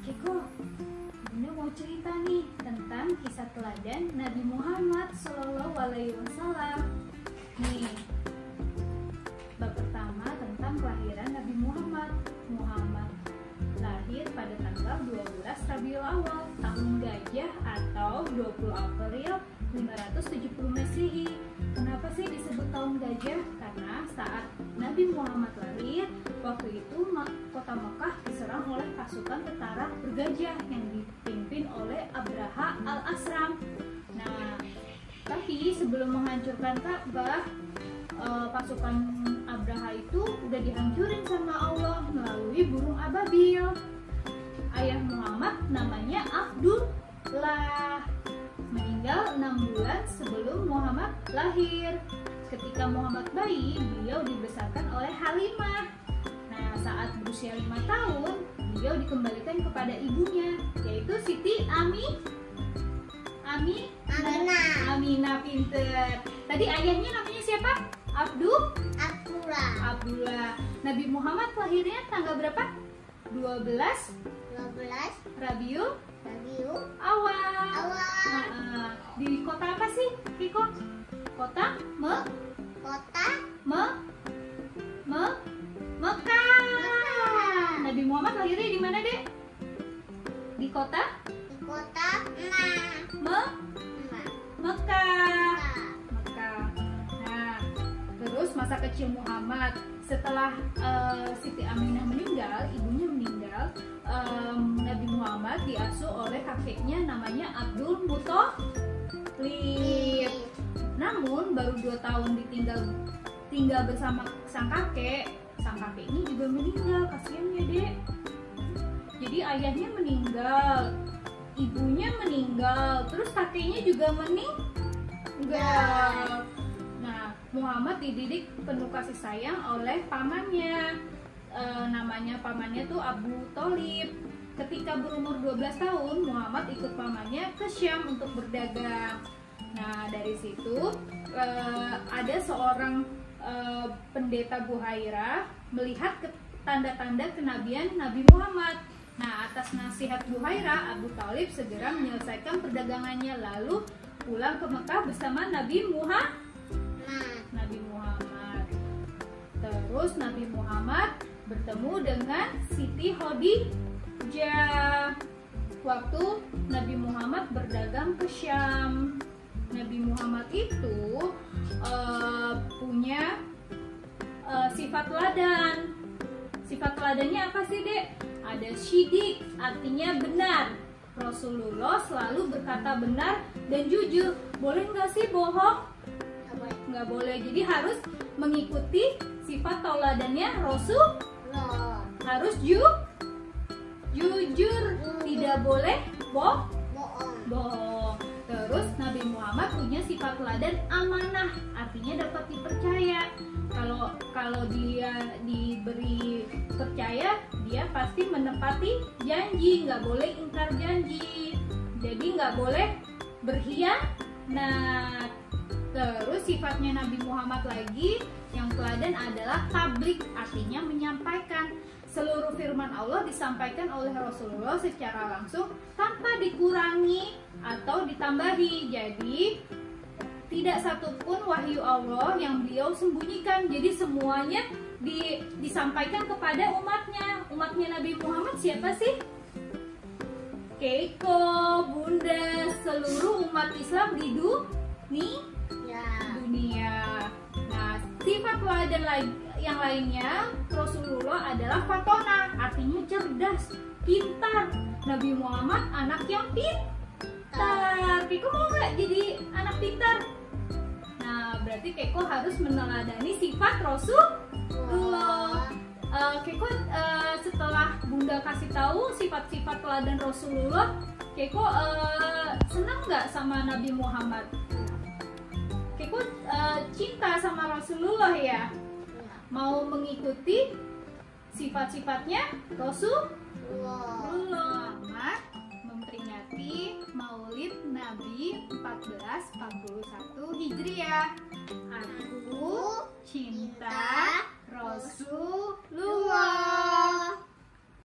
Kiko, Bunda mau cerita nih tentang kisah teladan Nabi Muhammad SAW. Nih, bab pertama tentang kelahiran Nabi Muhammad. Muhammad lahir pada tanggal 12 Rabiul Awal tahun Gajah atau 20 April 570 Masehi. Kenapa sih disebut tahun Gajah? Karena saat Nabi Muhammad lahir, waktu itu kota Mekah diserang oleh pasukan tentara bergajah yang dipimpin oleh Abraha al-Asram. Nah, tapi sebelum menghancurkan Ka'bah, pasukan Abraha itu udah dihancurin sama Allah melalui burung ababil. Ayah Muhammad namanya Abdullah, meninggal 6 bulan sebelum Muhammad lahir. Ketika Muhammad bayi, beliau dibesarkan oleh Halimah. Nah, saat berusia 5 tahun, beliau dikembalikan kepada ibunya, yaitu Siti Aminah. Pinter. Tadi ayahnya namanya siapa? Abdullah. Nabi Muhammad lahirnya tanggal berapa? 12 Rabiul Awal. Di kota apa sih, Kiko? Kota Mekah. Nabi Muhammad lahirnya di mana, Dek? Di kota Mekah. Nah, terus masa kecil Muhammad setelah Siti Aminah meninggal, ibunya meninggal, Nabi Muhammad diasuh oleh kakeknya namanya Abdul Muthalib. Namun baru 2 tahun tinggal bersama sang kakek ini juga meninggal. Kasian ya, Dek. Jadi ayahnya meninggal, ibunya meninggal, terus kakeknya juga meninggal. Nah, Muhammad dididik penuh kasih sayang oleh pamannya. Namanya pamannya tuh Abu Thalib. Ketika berumur 12 tahun, Muhammad ikut pamannya ke Syam untuk berdagang. Nah, dari situ ada seorang pendeta Buhairah melihat tanda-tanda kenabian Nabi Muhammad. Nah, atas nasihat Buhairah, Abu Thalib segera menyelesaikan perdagangannya lalu pulang ke Mekah bersama Nabi Muhammad. Terus Nabi Muhammad bertemu dengan Siti Khadijah waktu Nabi Muhammad berdagang ke Syam. Nabi Muhammad itu punya sifat teladan. Sifat teladannya apa sih, Dek? Ada syidik, artinya benar. Rasulullah selalu berkata benar dan jujur. Boleh nggak sih bohong? Nggak boleh. Jadi harus mengikuti sifat teladannya Rasulullah. Harus jujur, tidak boleh bohong. Terus Nabi Muhammad punya sifat teladan amanah, artinya dapat dipercaya. Kalau dia diberi percaya, dia pasti menepati janji, nggak boleh ingkar janji. Jadi nggak boleh berkhianat. Terus sifatnya Nabi Muhammad lagi yang teladan adalah tabligh, artinya menyampaikan. Seluruh firman Allah disampaikan oleh Rasulullah secara langsung tanpa dikurangi atau ditambahi. Jadi tidak satupun wahyu Allah yang beliau sembunyikan. Jadi semuanya disampaikan kepada umatnya. Umatnya Nabi Muhammad siapa sih? Keiko, Bunda, seluruh umat Islam di dunia. Nah, sifat teladan yang lainnya Rasulullah adalah fatona, artinya cerdas, pintar. Nabi Muhammad anak yang pintar. Keiko mau nggak jadi anak pintar? Nah, berarti Keiko harus meneladani sifat Rasulullah. Keiko setelah Bunda kasih tahu sifat-sifat teladan Rasulullah, Keiko senang nggak sama Nabi Muhammad? Keiko cinta sama Rasulullah ya? Mau mengikuti sifat-sifatnya Rasulullah. Selamat memperingati Maulid Nabi 1441 Hijriah. Aku cinta Rasulullah.